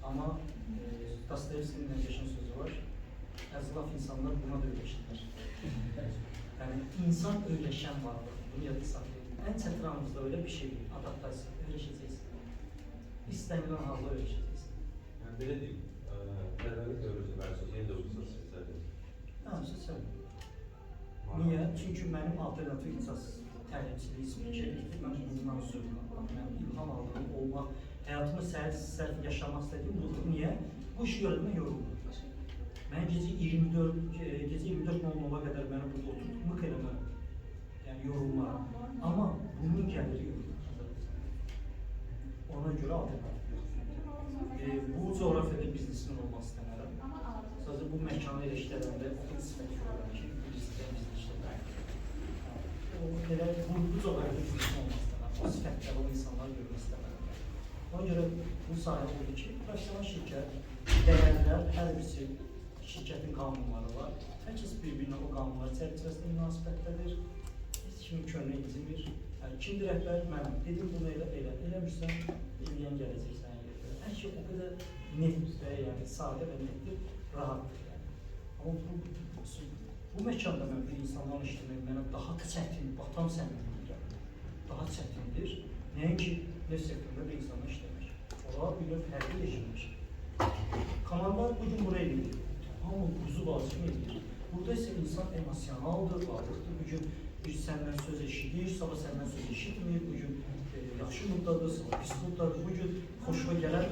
Ama Dostoyevski'nin geçen sözü var. Əzlaf insanlar buna da öyrəşirlər. Yani insan öyrəşən vardır. Bunu yadda saxlayın. En çətiramızda öyle bir şey değil. Adaptasyon. Öyrəşəcəksin. İstənilən halda öyrəşəcəksin. Yani belə deyim, bərabərlik teorisi versiyonu yeni də olsa sizlərdir. Sözlər. Niye? Çünkü benim alternatif ixtisas təlimçiliyi, spikerlikdir. Ben bundan sonra ilham aldığım olmaq, hayatımı sərf yaşamaq istədiyim budur. Niye? Bu iş görülmə yorulur. Ben gece 24:00'a kadar beni burada oturtmaq eləmə, yani yorulma. Ama bunun gəliri yorulur. Ona göre alternatif. Bu coğrafyada biznesin olması istəmərəm. Sadəcə bu məkanı elə işlədəndə sifət görürəm ki, bizdən biznes işlədəm. Bu coğrafyada biznesin olması istəmərəm. O sifətləri, o insanları görmək istəmərəm. Ona göre bu sahə oldu ki, profesyonel şirkət, dəyərlər, hər birisi şirkətin qanunları var. Hər kəs bir-birinə o qanunlar çərçivəsində münasibətdədir. Heç kimin könlü incimir. Kimdir rəhbər? Mənim. Dedim bunu eləmirsən, eləyən gələcək sənə gəlir. Hər şey o qədər netdir, yəni sadə və netdir, rahatdır. Yəni. Amma bu məkanda mən bir insanlarla işləmək mənə daha çətin, batam səmimi daha çətindir. Nəinki neft sektöründə bir insanla işləmək. Olar bir növ fərqli rejimdir. Kanallar bugün buraya gedir. Ama kuzu vazifə edir. Burada ise insan emosyonaldır, varlıqdır. Bugün bir səndən söz eşidir, sabah səndən söz eşitmir. Bugün yaxşı muddadır, sabah pis muddadır. Bugün xoşuma gələn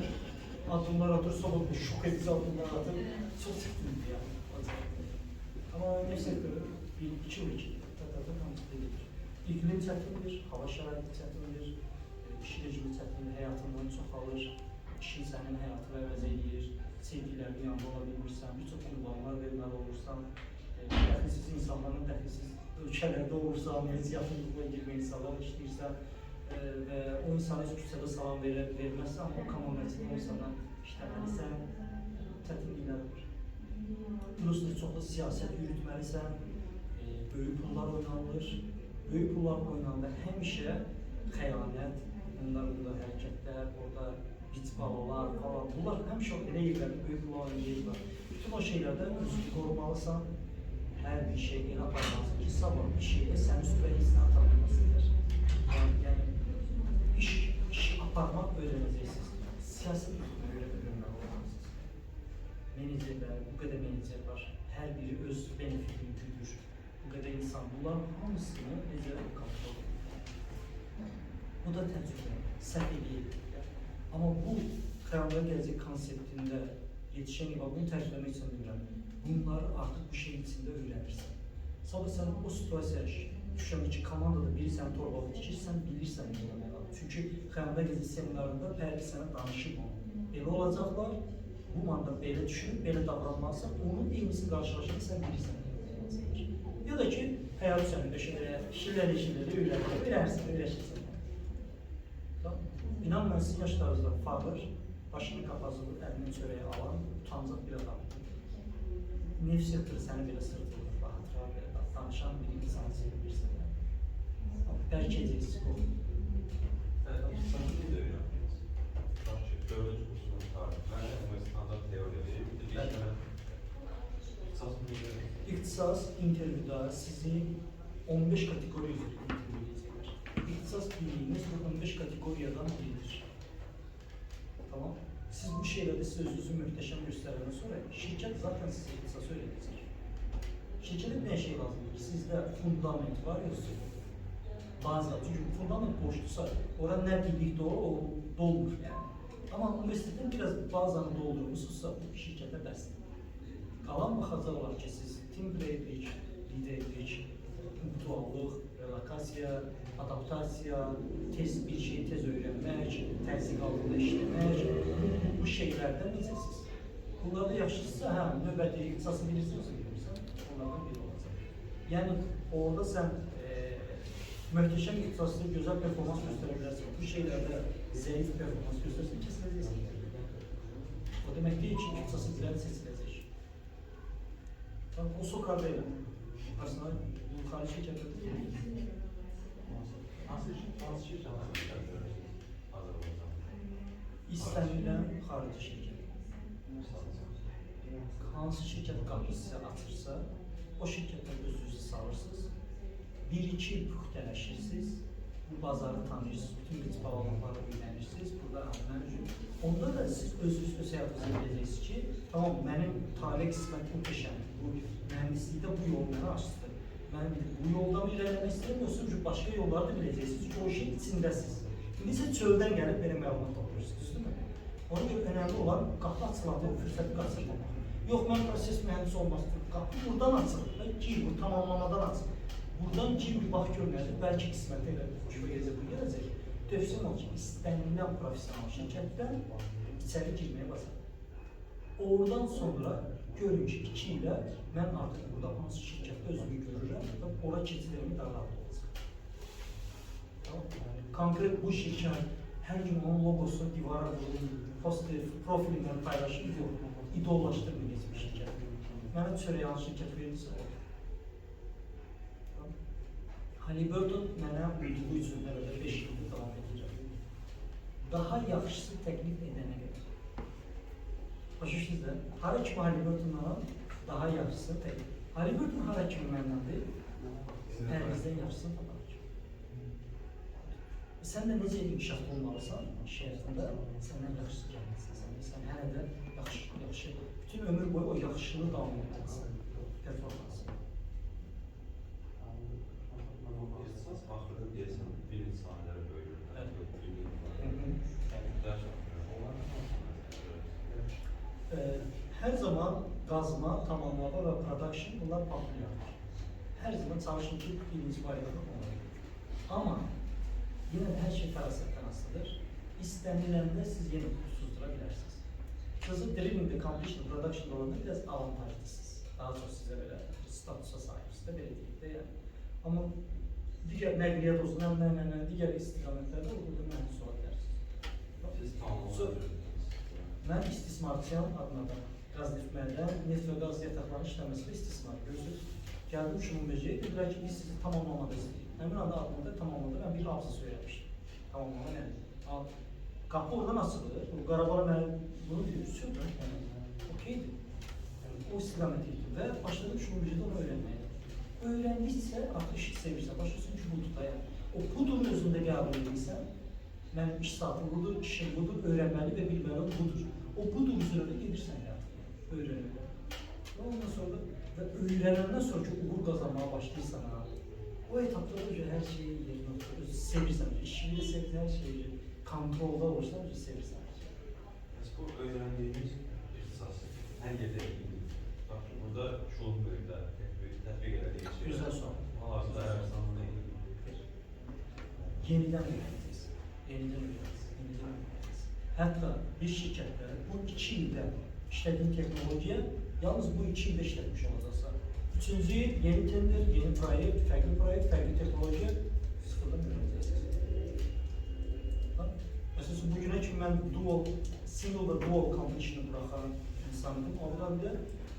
adımlar atır, sabah şok edici adımlar atır. Çox çətindir yani. Ama neft sektörü bir iki yıl ki, edir. İqlim çətindir, hava şəraiti çətindir, iş rejimi çətindir, həyatından çoxalır, işin sənin həyatını əvəz edir. Sevgilərini yanında ola bilmirsən, birçok qurbanlar verməli olursan, dəxilsiz insanların dəxilsiz ölkələrdə olursan, yaxınlıqla girmə insanlar işləyirsən və o insana heç küçədə salam verməzsən, o komunizmdə olsan işləməlisən, çətinliklər var. Biliyorsunuz, çox da siyasət yürütməlisən, böyük pullar oynanılır. Böyük pullar oynananda həmişə xəyanət, bunlar hərəkətlər, orada biç balalar falan, bunlar həmişə elə yerlərdə böyük pullar yeyirlər. Bütün o şeylərdə özünü qorumalısan, hər bir şey elə aparmalısın ki, sabah bir şeydə sənin üstündə hissini atarılmasıdır. Yəni, iş aparmaq öyrənəcəksiniz. Siyasət öyrənməli olmalısınız. Menecerlər, bu qədər menecer var. Hər biri öz benefitini güdür. Bu qədər insan, bunlar hamısını necə kontrol edir. Bu da təcrübə, səhv eləyir. Amma bu xəyallara gələcək konseptində yetişən ilə bunu təcrübəmək üçün bilmirəm. Bunları artıq bu şeyin içində öyrənirsən. Sabah sən o situasiyaya düşəndə ki, komandada biri səni torbalı tikirsən, bilirsən nə eləmək lazım. Çünki xəyallara gələcək seminarında Fərdi sənə danışıb onu. Belə olacaqlar, bu manda belə düşünüb, belə davranmazsan, onun eynisini qarşılaşanda sən bilirsən nə eləmək lazımdır. Ya da ki, həyat sənində şilləri öyrəşirsən. İnan mən sizin yaşlarınızda fağır, başını kapazılır, əlinin çörəyi alan, utancaq bir adam. Neft sektörü səni belə sırtılır, rahat-rahat belə danışan bir insanı sevilirsən. Bəlkə edəcəksiniz bu. Sən ne de öyrəndiniz? Başçı, dördüncü kursunun tarihi. Mən standart teoriyaları, bir de İxtisas intervyuda sizi 15 kategori üzrə intervyu edəcəklər. İxtisas bilginiz bu 15 kategoriyadan biridir. Tamam. Siz bu şeylerde size özünüzü muhteşem gösterenden sonra şirket zaten size ixtisası öğretecek. Şirkete ne şey lazımdır? Sizde fundament var ya bazen. Çünkü fundament boştuysa orada ne birlikte o doldur yani. Ama üniversiteden biraz bazen doldurmuşsa bu şirkete bəsdir. Qalan baxacaqlar ki, siz team playerlik, liderlik, punktuallıq, relokasiya, adaptasiya, bir şeyi tez öyrənmək, təzyiq altında işləmək, bu şeylərdən necəsiz? Bunlarda yaxşısı, növbəti ixtisası bilirsiniz, onlardan biri olacaq. Yəni, orada sən möhtəşəm ixtisasında gözəl performans göstərə bilərsən, bu şeylərdə zəif performans göstərsən, kəsiləcəksən. O demək deyil ki, ixtisası bilən seçiləcək. O sokarda elə. Personel, bu xarici şirkətdə deyil. Hansı şirkətlər Azərbaycan? İstənilən xarici şirkət. Hansı şirket qapı sizə açırsa, o şirkətdən özünüzü salırsınız. 1-2 il puxtələşirsiniz, bu bazarı tanıyırsınız, bütün qıcıqalanları öyrənirsiniz, burada mənəcür. Onda da siz özünüz öz həyatınıza biləcəksiniz ki, tamam, mənim talih qismət muhteşəmdir, bu mühəndislikdə bu yol mənə açdı. Mən bu yoldan ilerləmək istəyirəm, yoxsa başqa yolları da biləcəksiniz, çünki o işin içindəsiniz. İndi isə çöldən gəlib belə məlumat toplayırsınız, düzdürmü? Ona görə önəmli olan qapı açılanda o fürsəti qaçırmamaq. Yox, mən proses mühəndisi olmaq istiyorum. Qapı buradan açılır, bu tamamlamadan açılır. Buradan bir bax görməlidir, bəlkə qismətdə elə xoşuma gələcək, bu gələcək. Tövsiyəm o ki, istənilən profesional şirkətdən içəri girməyə bacar. Oradan sonra görün ki, 2 ilə mən artıq burada hansı şirkətdə özümü görürəm və ora keçilərimi daha rahat olacaq. Konkret bu şirkət hər gün onun logosunu divara vurur, poster, profilindən paylaşır, yox, idollaşdırmayacaq bir şirkət. Mənə çörək hansı şirkət verirsə, o. Halliburton mənə uyduğu üçün herhalde 5 yıldır devam edəcəm. Daha yaxşısı təklif edənə qədər. Başa düşdünüz də, hara kimi Halliburton'dan daha yaxşısını təklif. Halliburton hara kimi məndəndir, əlimizdən yaxşısını tapar ki. Sən də necə inkişaf olmalısan iş həyatında, səndən yaxşısı gəlməlisən. Sən hələ də yaxşı, bütün ömür boyu o yaxşılığı davam etməlisən, performansı. Axırda deyəsən, bir insanları bölürlər, Hər zaman qazma, tamamlama və production bunlar populyardır. Hər zaman çalışın ki, birinci variantı olmalıdır. Amma yenə də hər şey fərasətdən asılıdır. İstəniləndə siz yenə suzdura bilərsiniz. Qızı drilling, completion, production olanda biraz avantajlısınız. Daha çox sizə belə statusa sahibsiniz də, belə deyək də yəni. Amma digər nəqliyyat olsun, digər istiqamətlərdə burada mühəndis ola bilərsiniz. Siz tamamlamadınız. Mən istismarçıyam adına da qazletmədə, neft və qaz yataqlarının işləməsində istismar görürsünüz. Gəldim Şumumbeziyə, dedilər ki, biz sizi tamamlamada istəyirik. Həmin anda adımda tamamlamada mən bir abzası öyrənmişdim. Tamamlama nədir? Qapı oradan açılır, Qarabağ mənə bunu deyir, sürdür, okeydir. O istiqamət etdim və başladım Şumumbezidə onu öyrənməyə. Öyrəndikcə artıq işi sevirsən, başlasın ki, budur da yəni. O budurun özündə qəbul edirsən, mənim iş saatım budur, işim budur, öyrənməli və bilməli budur. O budur üzrə də gedirsən həyatı, öyrənməli. Və ondan sonra, və öyrənəndən sonra ki, uğur qazanmağa başlayırsan ha, o etapda da hər şeyi yerinə oturur, sevirsən, işini də sevirsən, hər şeyi kontrolda olursan, sevirsən hər şeyi. Bu öyrəndiyimiz ixtisas, hər yerdə eynidir. Bax, burada şuur bölümdə tətbiq edildiyi şey. Güzel sual. Hal-hazırda Ersan'ın eynidir. Yenidən öyrənəcəksiniz. Hətta bir şirkətdə bu 2 ildə işlədiyin texnologiya yalnız bu 2 ildə işlətmiş olacaqsa, 3-cü il yeni tender, yeni proyekt, fərqli texnologiya sıfırdan öyrənəcəksiniz. Məsələn, bugünə kimi mən single və dual competition'ı buraxan insandım. Ondan da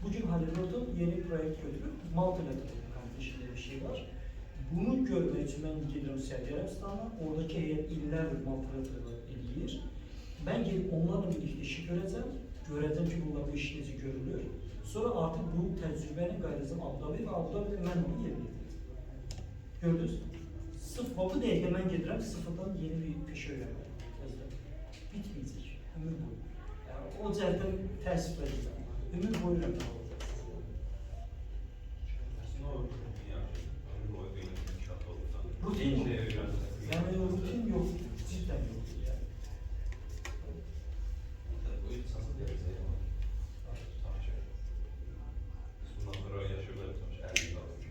bugün Halliburton yeni proyekt götürüb, multi-level competition diye bir şey var. Bunu görmək üçün mən gedirəm Səudiyyə Ərəbistanına, oradakı heyət illərdir multi-level eləyir. Mən gelib onlarla birlikdə işi görəcəm ki, bunlar bu iş necə görülür. Sonra artıq bu təcrübəni qaydacam Abu-Dhabi və Abu-Dhabi'də mən onu yerinə getirəcəm. Gördünüz? Sırf bu dəqiqə mən gedirəm, sıfırdan yeni bir peşə öyrənməliyim. Bitməyəcək, ömür boyu. Yəni, o cəhətdən təəssüf edəcəm. Ömür boyu öyrənməli olacaqsınız. Əslində o yaxşı, ömür boyu qeyd inkişaf olursan. Rutin yox. Yəni, rutin yox, cidden yox. Bu ixtisasın gələcəyi var. Biz bundan sonra yaşıyorlar, 50 yıl alır.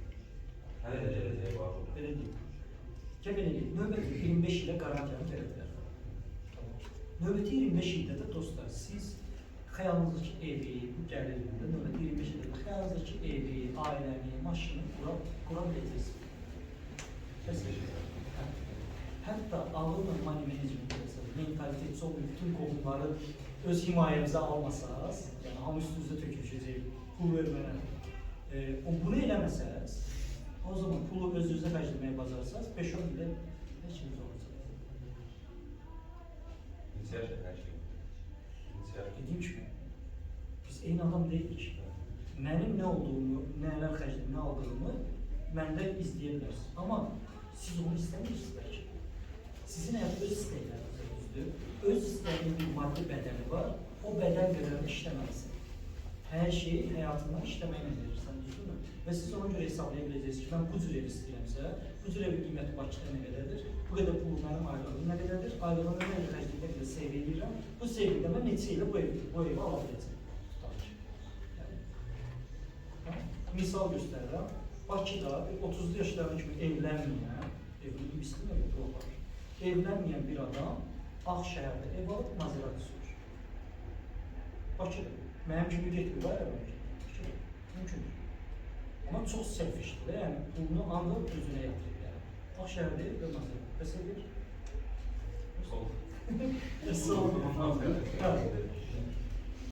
Hələ də gələcəyi var. Belə deyil. Belə deyil, növbəti 25 ilə qarantiyanı verədilər. Növbəti 25 ildə də dostlar, siz xəyalınızdakı evi, bu gəlirində, növbəti 25 ildə də xəyalınızdakı evi, ailəni, maşını qura biləcəksiniz. Hətta ağırla money management edəsiniz, mentaliteti olmayıb, bütün qovumları öz himayəmizə almasaz, yəni hamı üstünüzdə tökülüşəcək, pul vermənə, bunu eləməsəz, o zaman pulu özünüzə xərcləməyə bacarırsınız, 5-10 ildə hər şeyiniz olacaq. İnsiyar hər şey. Dediyim kimi, eyni adam deyil ki. Mənim nə olduğumu, nələr xərcliyim, nə aldığımı məndə izləyə bilərsiniz. Amma siz onu istəmirsiniz bəlkə. Sizin həyat öz istəklərinizdir. Öz istəyinin bir maddi bədəni var. O bədən qədərini işləməlisin. Hər şeyi həyatından işləməklə verirsən, düzdürmü? Və siz ona görə hesablaya biləcəksiniz ki, mən bu cür ev istəyirəmsə, bu cür evin qiyməti Bakıda nə qədərdir? Bu qədər pulu mənim aylığım nə qədərdir? Aylığım nə qədər xərclikdə qədər seyv edirəm. Bu seyvdə mən neçə ilə bu evi ala biləcəm? Tutar ki. Misal göstərirəm. Bakıda 30'lu yaşlarında kimi evlənməyən, evini ibisli mi var? Evlənməyən bir adam Ağşəhərdə ev alıb Maserati sürür. Bakıda. Mənim kimi getmir, var ya Bakıda. Mümkündür. Amma çox selfishdir də, yəni pulunu ancaq özünə yatırır. Yəni. Ağşəhərdə ev və Maserati. Bəs edir? Sol. Sol.